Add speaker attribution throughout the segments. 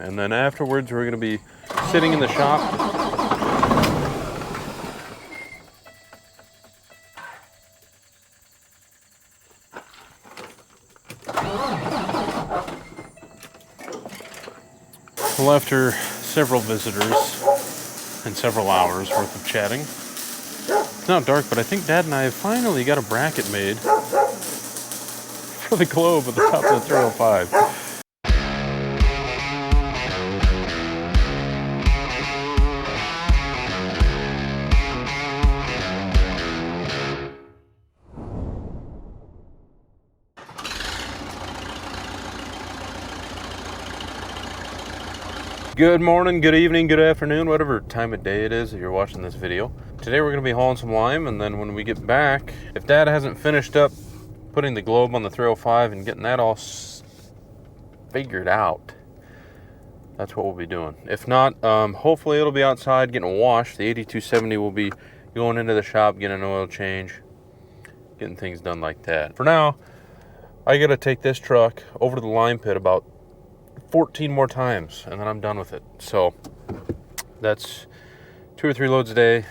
Speaker 1: And then afterwards, we're going to be sitting in the shop. Well, after several visitors and several hours worth of chatting, it's not dark, but I think Dad and I have finally got a bracket made for the globe at the top of the 305. Good morning, good evening, good afternoon, whatever time of day it is that you're watching this video. Today we're going to be hauling some lime, and then when we get back, if Dad hasn't finished up putting the globe on the 305 and getting that all figured out, that's what we'll be doing. If not, hopefully it'll be outside getting washed. The 8270 will be going into the shop, getting an oil change, getting things done like that. For now, I got to take this truck over to the lime pit about 14 more times and then I'm done with it. So that's 2 or 3 loads a day.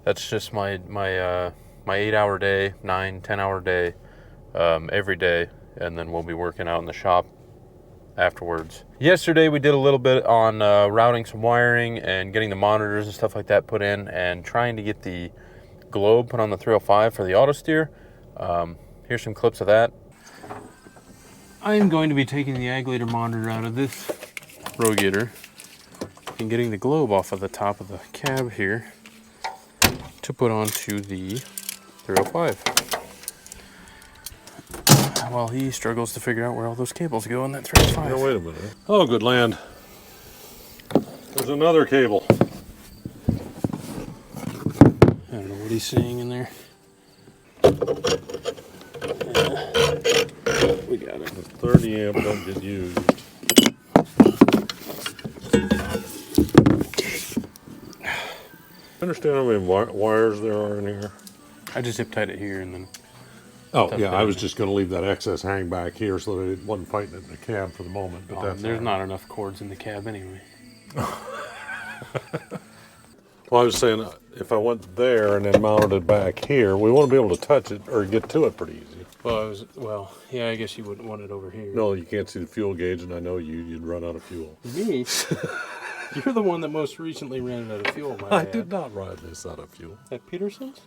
Speaker 1: That's just my 8-hour day, 9-10-hour day, every day, and then we'll be working out in the shop afterwards. Yesterday we did a little bit on routing some wiring and getting the monitors and stuff like that put in, and trying to get the globe put on the 305 for the auto steer. Here's some clips of that. I'm going to be taking the agulator monitor out of this rogator and getting the globe off of the top of the cab here to put onto the 305 while he struggles to figure out where all those cables go in that 305.
Speaker 2: No, wait a minute. Oh, good land. There's another cable.
Speaker 1: I don't know what he's saying in there. We got it.
Speaker 2: The 30 amp don't get used. Understand how many wires there are in here?
Speaker 1: I just zip tied it here and then.
Speaker 2: Oh, yeah, I was just going to leave that excess hang back here so that it wasn't fighting it in the cab for the moment. But that's
Speaker 1: there's not enough cords in the cab anyway.
Speaker 2: Well, I was saying if I went there and then mounted it back here, we wouldn't be able to touch it or get to it pretty easy.
Speaker 1: Well, yeah, I guess you wouldn't want it over here.
Speaker 2: No, you can't see the fuel gauge, and I know you'd run out of fuel.
Speaker 1: Me? You're the one that most recently ran out of fuel,
Speaker 2: I did not ride this out of fuel.
Speaker 1: At Peterson's?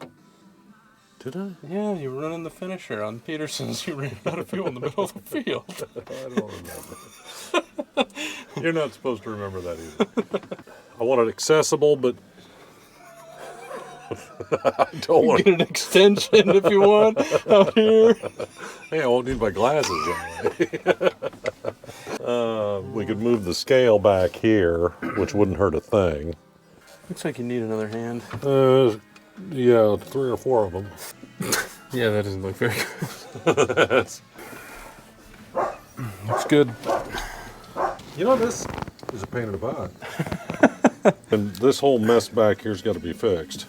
Speaker 2: Did I?
Speaker 1: Yeah, you were running the finisher on Peterson's. You ran out of fuel in the middle of the field.
Speaker 2: I don't remember. You're not supposed to remember that either. I want it accessible, but I don't want
Speaker 1: get an extension if you want out here.
Speaker 2: Hey, I won't need my glasses anyway. We could move the scale back here, which wouldn't hurt a thing.
Speaker 1: Looks like you need another hand.
Speaker 2: Yeah, 3 or 4 of them.
Speaker 1: Yeah, that doesn't look very good. Looks good.
Speaker 2: You know, this is a pain in the butt. And this whole mess back here's got to be fixed.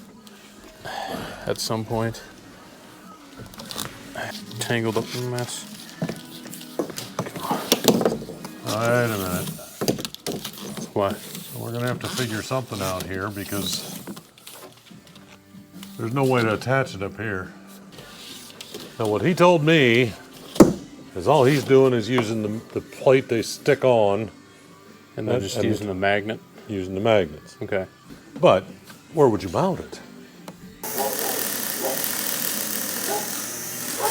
Speaker 1: At some point. Tangled up in the mess.
Speaker 2: Wait a minute.
Speaker 1: What?
Speaker 2: We're going to have to figure something out here because there's no way to attach it up here. Now, what he told me is all he's doing is using the plate they stick on.
Speaker 1: And then just using the magnet?
Speaker 2: Using the magnets.
Speaker 1: Okay.
Speaker 2: But where would you mount it?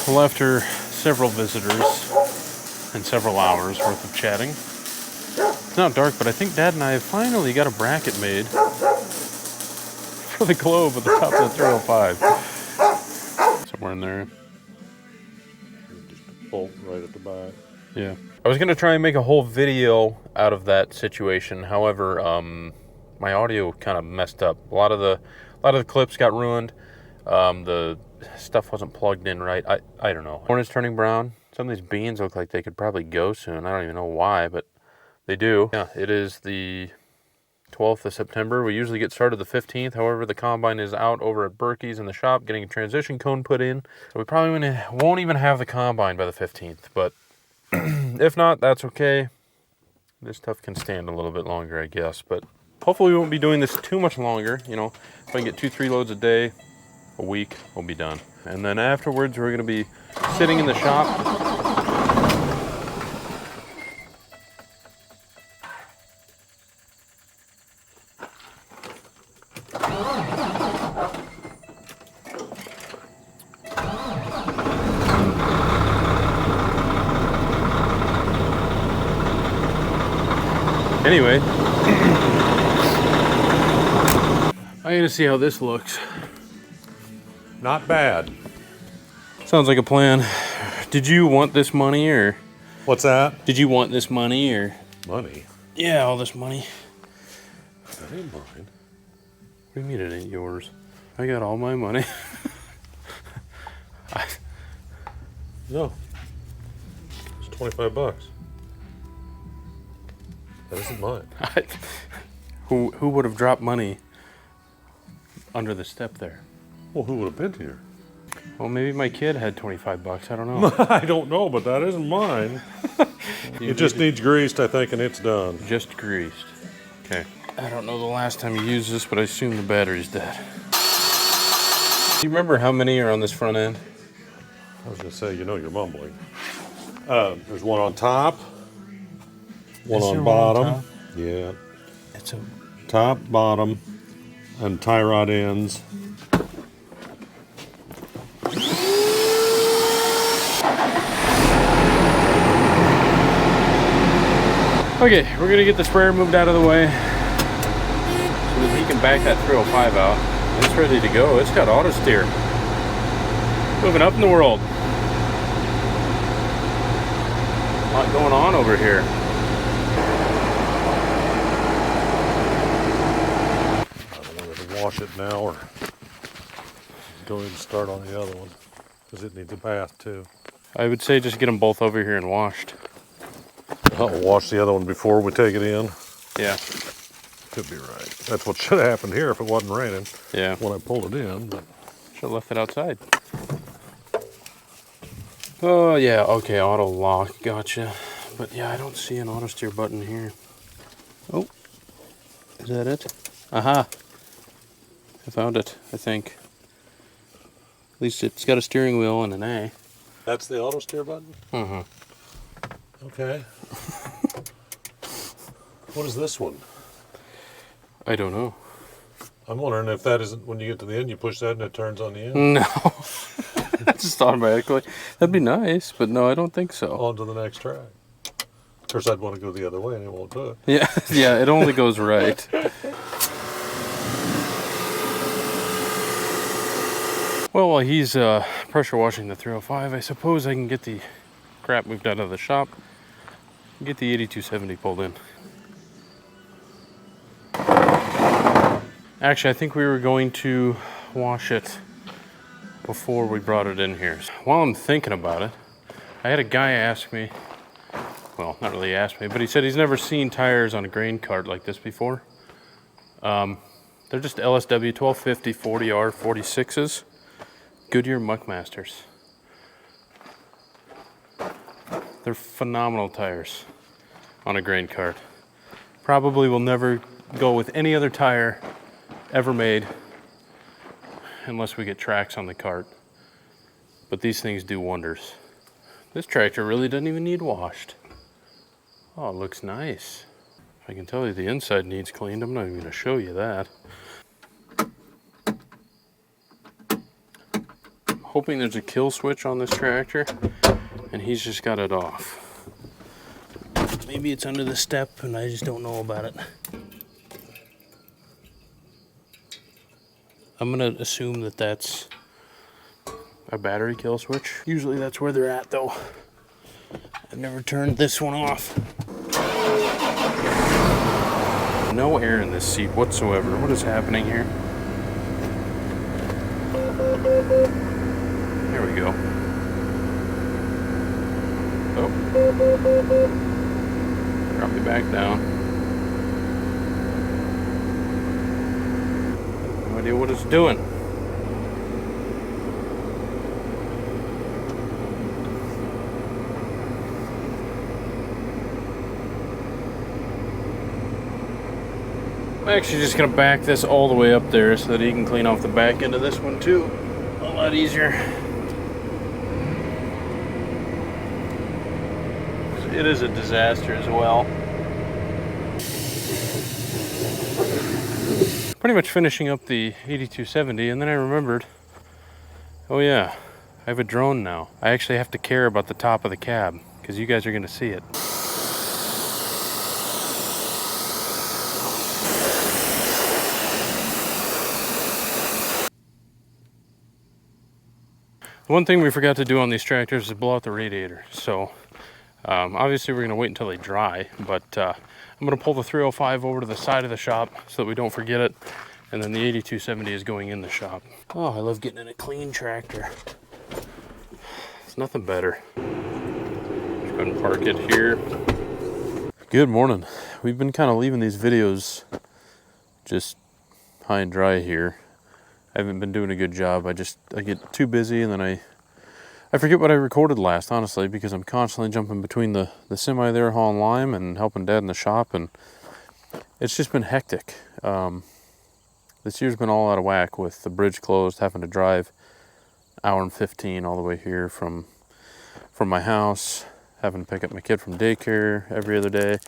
Speaker 1: Well, after several visitors and several hours worth of chatting, it's not dark, but I think Dad and I have finally got a bracket made for the globe at the top of the 305. Somewhere in there.
Speaker 2: Just a bolt right at the back.
Speaker 1: Yeah. I was going to try and make a whole video out of that situation. However, my audio kind of messed up. A lot of the clips got ruined. The stuff wasn't plugged in right. I don't know. Corn is turning brown. Some of these beans look like they could probably go soon. I don't even know why, but they do. Yeah, it is the 12th of September. We usually get started the 15th. However, the combine is out over at Berkey's in the shop getting a transition cone put in. So we probably won't even have the combine by the 15th, but If not, that's okay. This stuff can stand a little bit longer, I guess, but hopefully we won't be doing this too much longer. You know, if I can get 2-3 loads a day, a week, we'll be done. And then afterwards, we're gonna be sitting in the shop. Anyway, I gotta see how this looks.
Speaker 2: Not bad.
Speaker 1: Sounds like a plan. Did you want this money, or?
Speaker 2: What's that?
Speaker 1: Did you want this money, or?
Speaker 2: Money?
Speaker 1: Yeah, all this money.
Speaker 2: That ain't mine.
Speaker 1: What do you mean it ain't yours? I got all my money.
Speaker 2: No. It's $25. That isn't mine.
Speaker 1: Who would have dropped money under the step there?
Speaker 2: Well, who would have been here?
Speaker 1: Well, maybe my kid had $25. I don't know.
Speaker 2: I don't know, but that isn't mine. It just needs greased, I think, and it's done.
Speaker 1: Just greased. Okay. I don't know the last time you used this, but I assume the battery's dead. Do you remember how many are on this front end?
Speaker 2: I was going to say, you know you're mumbling. There's one on top, one on bottom. Yeah.
Speaker 1: It's a
Speaker 2: Top, bottom, and tie rod ends.
Speaker 1: Okay, we're gonna get the sprayer moved out of the way so that he can back that 305 out. It's ready to go. It's got auto steer. Moving up in the world. A lot going on over here.
Speaker 2: I don't know whether to wash it now or go ahead and start on the other one because it needs a bath too.
Speaker 1: I would say just get them both over here and washed.
Speaker 2: I'll wash the other one before we take it in.
Speaker 1: Yeah.
Speaker 2: Could be right. That's what should have happened here if it wasn't raining.
Speaker 1: Yeah.
Speaker 2: When I pulled it in. But
Speaker 1: Should have left it outside. Oh yeah, okay, auto lock, gotcha. But yeah, I don't see an auto steer button here. Oh, is that it? Aha. I found it, I think. At least it's got a steering wheel and an A.
Speaker 2: that's the auto steer button?
Speaker 1: Mm-hmm.
Speaker 2: Okay. What is this one?
Speaker 1: I don't know.
Speaker 2: I'm wondering if that isn't when you get to the end, you push that and it turns on the end.
Speaker 1: No. Just automatically. That'd be nice, but no, I don't think so.
Speaker 2: On to the next track. Of course, I'd want to go the other way and it won't do it.
Speaker 1: Yeah, yeah, it only goes right. Well, while he's pressure washing the 305, I suppose I can get the crap moved out of the shop and get the 8270 pulled in. Actually, I think we were going to wash it before we brought it in here. While I'm thinking about it, I had a guy ask me, well, not really ask me, but he said he's never seen tires on a grain cart like this before. They're just LSW 1250 40R 46s, Goodyear Muckmasters. They're phenomenal tires on a grain cart. Probably will never go with any other tire ever made unless we get tracks on the cart. But these things do wonders. This tractor really doesn't even need washed. Oh, it looks nice. I can tell you the inside needs cleaned. I'm not even going to show you that. I'm hoping there's a kill switch on this tractor and he's just got it off. Maybe it's under the step and I just don't know about it. I'm gonna assume that that's a battery kill switch. Usually that's where they're at though. I've never turned this one off. No air in this seat whatsoever. What is happening here? There we go. Oh. Drop it back down. No idea what it's doing. actually just gonna back this all the way up there so that he can clean off the back end of this one too. A lot easier. It is a disaster as well. Pretty much finishing up the 8270, and then I remembered, oh yeah, I have a drone now. I actually have to care about the top of the cab because you guys are gonna see it. One thing we forgot to do on these tractors is blow out the radiator. So obviously we're gonna wait until they dry, but I'm gonna pull the 305 over to the side of the shop so that we don't forget it. And then the 8270 is going in the shop. Oh, I love getting in a clean tractor. It's nothing better. Just go ahead and park it here. Good morning. We've been kind of leaving these videos just high and dry here. I haven't been doing a good job. I get too busy and then I forget what I recorded last, honestly, because I'm constantly jumping between the semi there hauling lime and helping Dad in the shop, and it's just been hectic. This year's been all out of whack with the bridge closed, having to drive hour and 15 all the way here from my house, having to pick up my kid from daycare every other day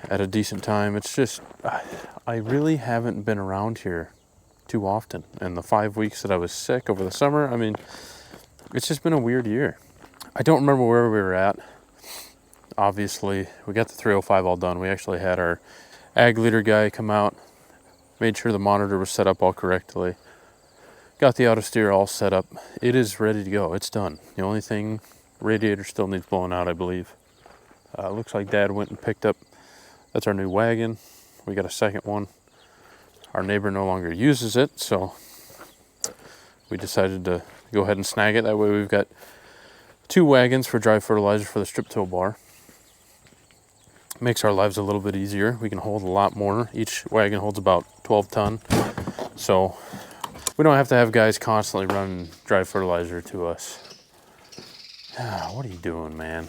Speaker 1: at a decent time. It's just, I really haven't been around here too often. And the 5 weeks that I was sick over the summer, I mean, it's just been a weird year. I don't remember where we were at. Obviously, we got the 305 all done. We actually had our ag leader guy come out, made sure the monitor was set up all correctly, got the auto steer all set up. It is ready to go. It's done. The only thing, radiator still needs blowing out, I believe. Looks like Dad went and picked up, that's our new wagon. We got a second one. Our neighbor no longer uses it, so we decided to go ahead and snag it. That way we've got 2 wagons for dry fertilizer for the strip till bar. Makes our lives a little bit easier. We can hold a lot more. Each wagon holds about 12 ton. So we don't have to have guys constantly running dry fertilizer to us. What are you doing, man?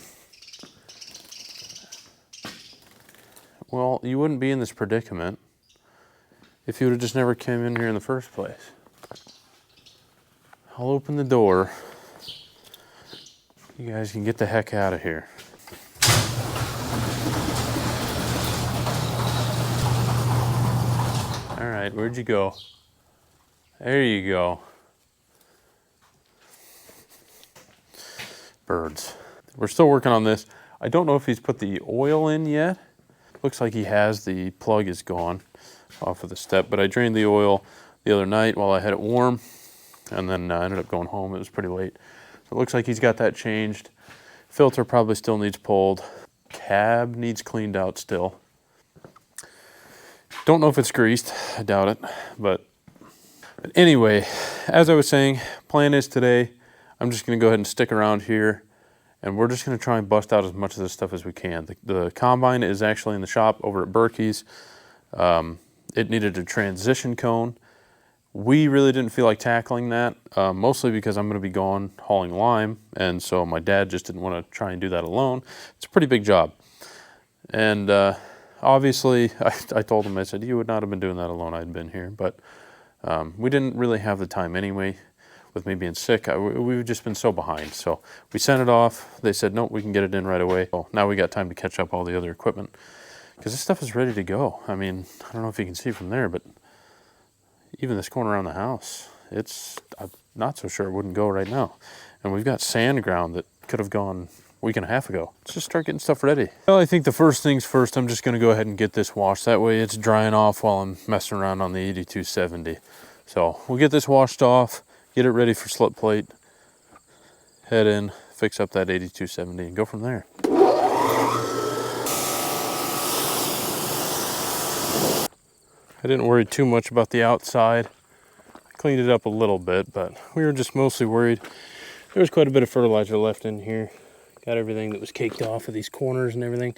Speaker 1: Well, you wouldn't be in this predicament if you would have just never came in here in the first place. I'll open the door. You guys can get the heck out of here. All right, where'd you go? There you go. Birds. We're still working on this. I don't know if he's put the oil in yet. Looks like he has. The plug is gone off of the step, but I drained the oil the other night while I had it warm, and then I ended up going home. It was pretty late. So it looks like he's got that changed. Filter probably still needs pulled. Cab needs cleaned out still. Don't know if it's greased. I doubt it. But anyway, as I was saying, plan is today, I'm just going to go ahead and stick around here, and we're just going to try and bust out as much of this stuff as we can. The combine is actually in the shop over at Berkey's. It needed a transition cone. We really didn't feel like tackling that, mostly because I'm going to be gone hauling lime, and so my dad just didn't want to try and do that alone. It's a pretty big job. And obviously, I told him, I said, you would not have been doing that alone. I'd been here, but we didn't really have the time anyway. With me being sick, we've just been so behind. So we sent it off. They said, nope, we can get it in right away. So now we got time to catch up all the other equipment because this stuff is ready to go. I mean, I don't know if you can see from there, but even this corner around the house, I'm not so sure it wouldn't go right now. And we've got sand ground that could have gone a week and a half ago. Let's just start getting stuff ready. Well, I think the first things first, I'm just going to go ahead and get this washed. That way it's drying off while I'm messing around on the 8270. So we'll get this washed off, get it ready for slip plate, head in, fix up that 8270 and go from there. I didn't worry too much about the outside. I cleaned it up a little bit, but we were just mostly worried. There was quite a bit of fertilizer left in here. Got everything that was caked off of these corners and everything.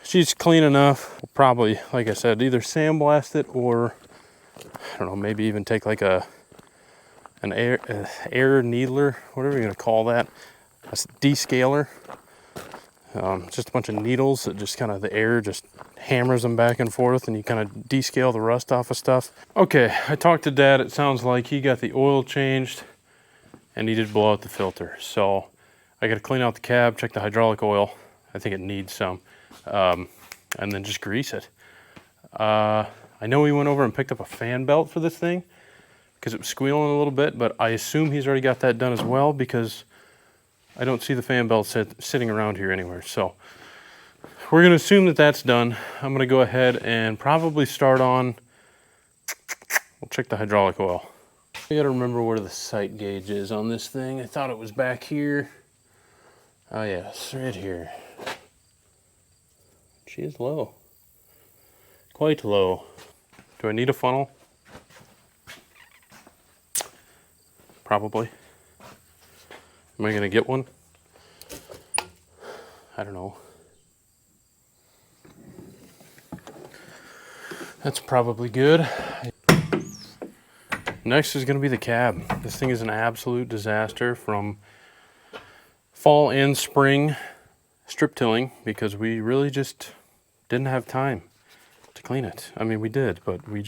Speaker 1: She's clean enough. We'll probably, like I said, either sandblast it or, I don't know, maybe even take like an air needler, whatever you're gonna call that, a descaler. Just a bunch of needles that just kind of, the air just hammers them back and forth, and you kind of descale the rust off of stuff. Okay, I talked to Dad. It sounds like he got the oil changed and he did blow out the filter. So I got to clean out the cab, check the hydraulic oil. I think it needs some, and then just grease it. I know he went over and picked up a fan belt for this thing because it was squealing a little bit, but I assume he's already got that done as well because I don't see the fan belt sitting around here anywhere. So we're going to assume that that's done. I'm going to go ahead and probably start on, we'll check the hydraulic oil. I got to remember where the sight gauge is on this thing. I thought it was back here. Oh yes, right here. She is low. Quite low. Do I need a funnel? Probably. Am I gonna get one? I don't know. That's probably good. Next is gonna be the cab. This thing is an absolute disaster from fall and spring strip tilling because we really just didn't have time to clean it. I mean, we did, but we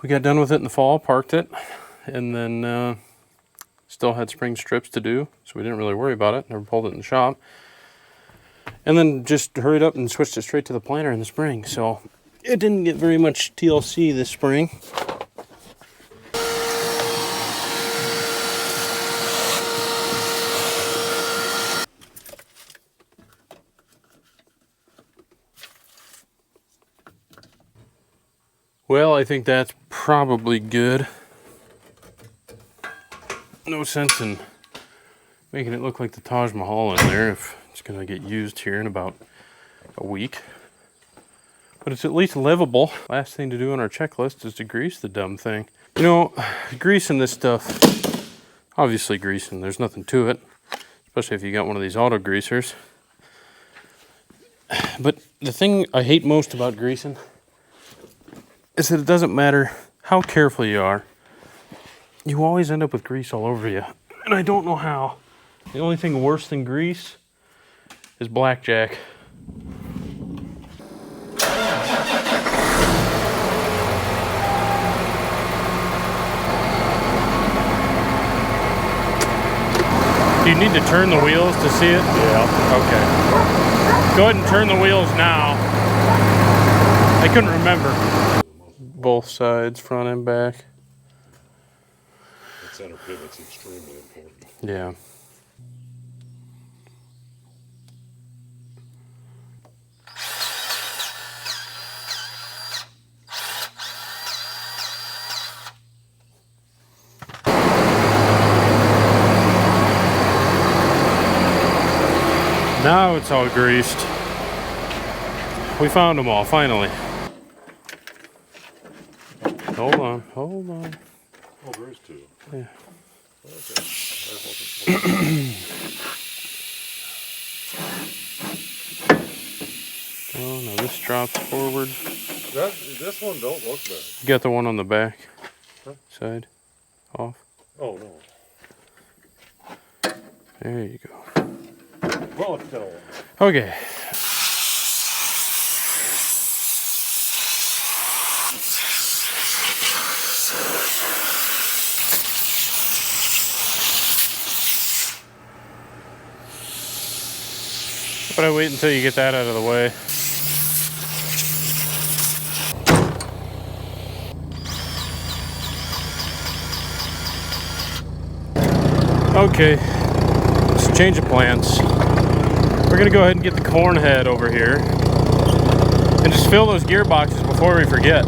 Speaker 1: got done with it in the fall, parked it, and then still had spring strips to do, so we didn't really worry about it. Never pulled it in the shop. And then just hurried up and switched it straight to the planter in the spring. So it didn't get very much TLC this spring. Well, I think that's probably good. No sense in making it look like the Taj Mahal in there if it's going to get used here in about a week. But it's at least livable. Last thing to do on our checklist is to grease the dumb thing. You know, greasing this stuff, obviously greasing, there's nothing to it. Especially if you got one of these auto greasers. But the thing I hate most about greasing is that it doesn't matter how careful you are, you always end up with grease all over you. And I don't know how. The only thing worse than grease is blackjack. Do you need to turn the wheels to see it?
Speaker 2: Yeah.
Speaker 1: Okay. Go ahead and turn the wheels now. I couldn't remember. Both sides, front and back.
Speaker 2: The center pivot's extremely important.
Speaker 1: Yeah. Now it's all greased. We found them all, finally. Hold on, hold on.
Speaker 2: Oh, there is two.
Speaker 1: Yeah.
Speaker 2: Okay.
Speaker 1: Oh, no, this drops forward.
Speaker 2: This one don't look bad.
Speaker 1: You got the one on the back
Speaker 2: Huh?
Speaker 1: side off.
Speaker 2: Oh, no.
Speaker 1: There you go.
Speaker 2: Well, it's still.
Speaker 1: Okay. But I wait until you get that out of the way. Okay, let's change of plans. We're gonna go ahead and get the corn head over here and just fill those gearboxes before we forget.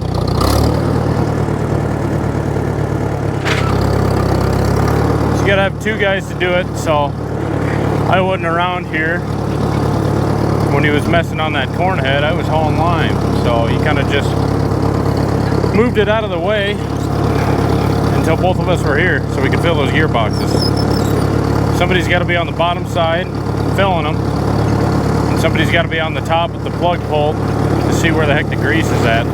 Speaker 1: So you gotta have two guys to do it, so I wasn't around here when he was messing on that corn head. I was hauling lime, so he kind of just moved it out of the way until both of us were here so we could fill those gearboxes. Somebody's got to be on the bottom side filling them, and somebody's got to be on the top of the plug pull to see where the heck the grease is at.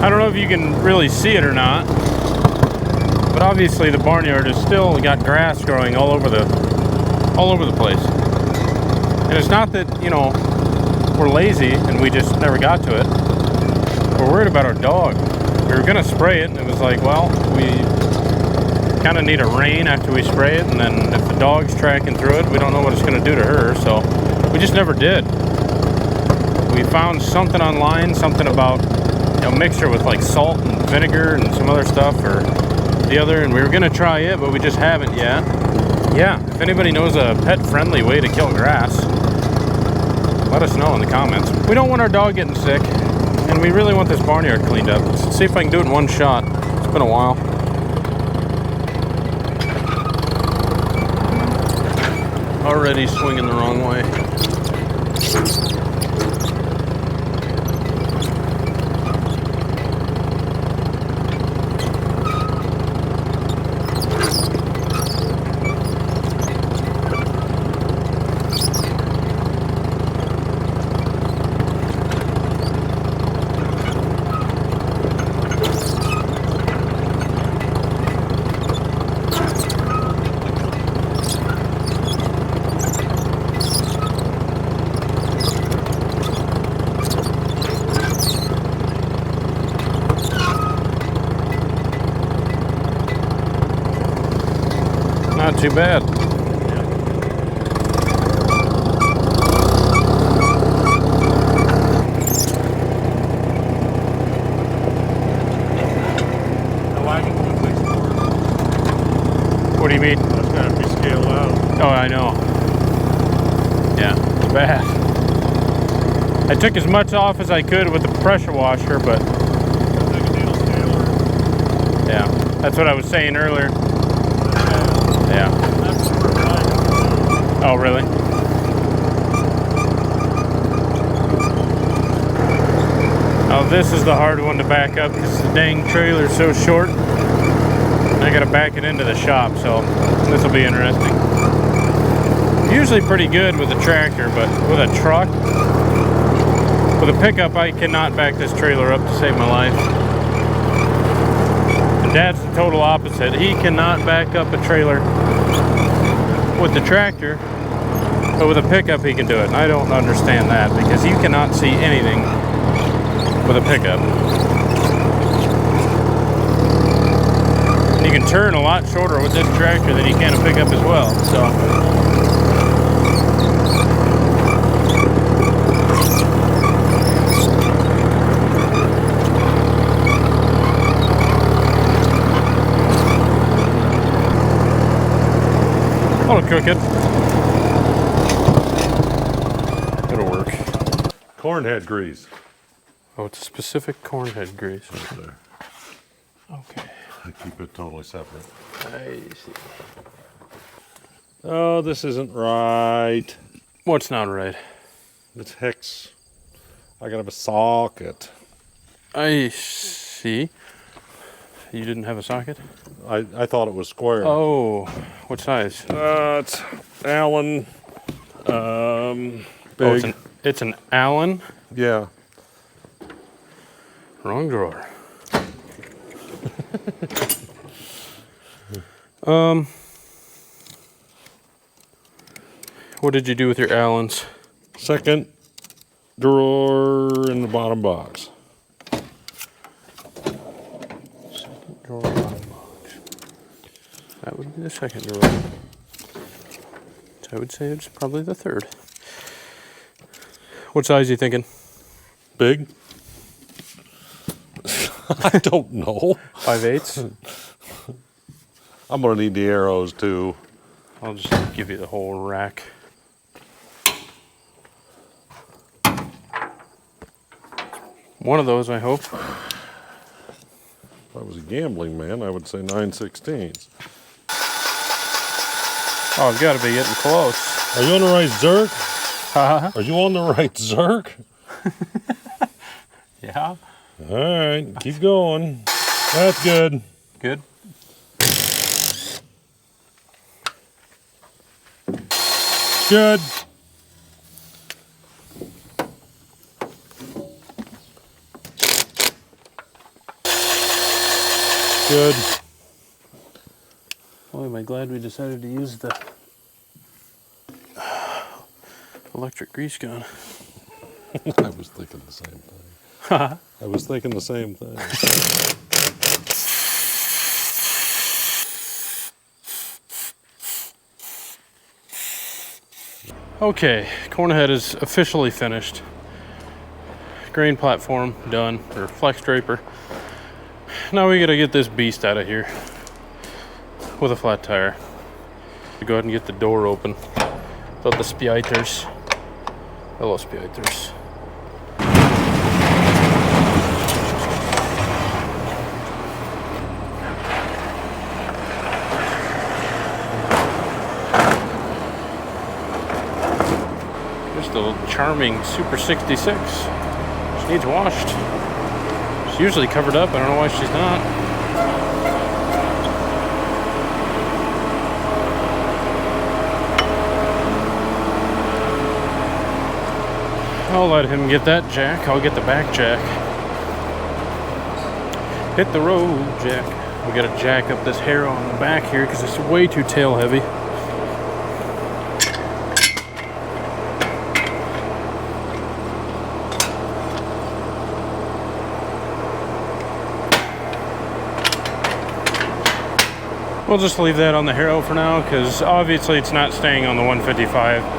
Speaker 1: I don't know if you can really see it or not, but But obviously the barnyard has still got grass growing all over the place. And it's not that, you know, we're lazy and we just never got to it. We're worried about our dog. We were gonna spray it and it was like, well, we kind of need a rain after we spray it, and then if the dog's tracking through it, we don't know what it's gonna do to her, so we just never did. We found something online, something about, you know, mixture with like salt and vinegar and some other stuff or the other, and we were gonna try it, but we just haven't yet. Yeah, if anybody knows a pet-friendly way to kill grass, let us know in the comments. We don't want our dog getting sick, and we really want this barnyard cleaned up. Let's see if I can do it in one shot. It's been a while. Already swinging the wrong way. Not too bad. What do you mean?
Speaker 2: That's gotta be scaled out.
Speaker 1: Oh, I know. Yeah, it's bad. I took as much off as I could with the pressure washer, but yeah, that's what I was saying earlier. Yeah. Oh, really? Oh, this is the hard one to back up because the dang trailer's so short. I gotta back it into the shop, so this will be interesting. Usually pretty good with a tractor, but with a truck, with a pickup, I cannot back this trailer up to save my life. And Dad's the total opposite. He cannot back up a trailer with the tractor, but with a pickup he can do it. And I don't understand that because you cannot see anything with a pickup. And you can turn a lot shorter with this tractor than you can a pickup as well. So. That'll cook it. It'll work.
Speaker 2: Cornhead grease.
Speaker 1: Oh, it's a specific cornhead grease.
Speaker 2: Right there.
Speaker 1: Okay.
Speaker 2: I keep it totally separate.
Speaker 1: I see.
Speaker 2: Oh, this isn't right.
Speaker 1: What's not right?
Speaker 2: It's hex. I gotta have a socket.
Speaker 1: I see. You didn't have a socket?
Speaker 2: I thought it was square.
Speaker 1: Oh, what size?
Speaker 2: It's Allen. Big.
Speaker 1: Oh, it's an Allen?
Speaker 2: Yeah.
Speaker 1: Wrong drawer. What did you do with your Allens?
Speaker 2: Second drawer in the bottom box.
Speaker 1: Second drawer, bottom box. That would be the second drawer. So I would say it's probably the third. What size are you thinking?
Speaker 2: Big? I don't know.
Speaker 1: 5/8?
Speaker 2: I'm gonna need the arrows too.
Speaker 1: I'll just give you the whole rack. One of those, I hope.
Speaker 2: If I was a gambling man, I would say 9/16.
Speaker 1: Oh, I've got to be getting close.
Speaker 2: Are you on the right Zerk?
Speaker 1: Huh?
Speaker 2: Are you on the right Zerk?
Speaker 1: Yeah.
Speaker 2: All right, keep going. That's good.
Speaker 1: Good.
Speaker 2: Good. Good.
Speaker 1: glad we decided to use the electric grease gun.
Speaker 2: I was thinking the same thing. I was thinking the same thing.
Speaker 1: Okay, corn head is officially finished. Grain platform done, or flex draper. Now we gotta get this beast out of here with a flat tire. Go ahead and get the door open without the spjiters. Hello, spjiters. Just a charming Super 66. She needs washed. She's usually covered up. I don't know why she's not. I'll let him get that jack. I'll get the back jack. Hit the road, Jack. We gotta jack up this harrow on the back here because it's way too tail heavy. We'll just leave that on the harrow for now because obviously it's not staying on the 155.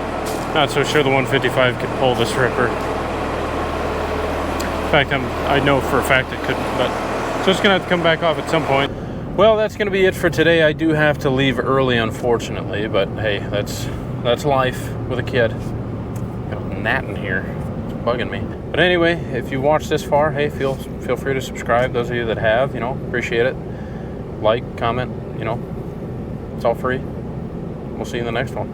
Speaker 1: Not so sure the 155 could pull this ripper. In fact, I know for a fact it couldn't, but so it's gonna have to come back off at some point. Well, that's gonna be it for today. I do have to leave early, unfortunately, but hey, that's life with a kid. Got a gnat in here. It's bugging me. But anyway, if you watched this far, hey, feel free to subscribe. Those of you that have, appreciate it. Like, comment, it's all free. We'll see you in the next one.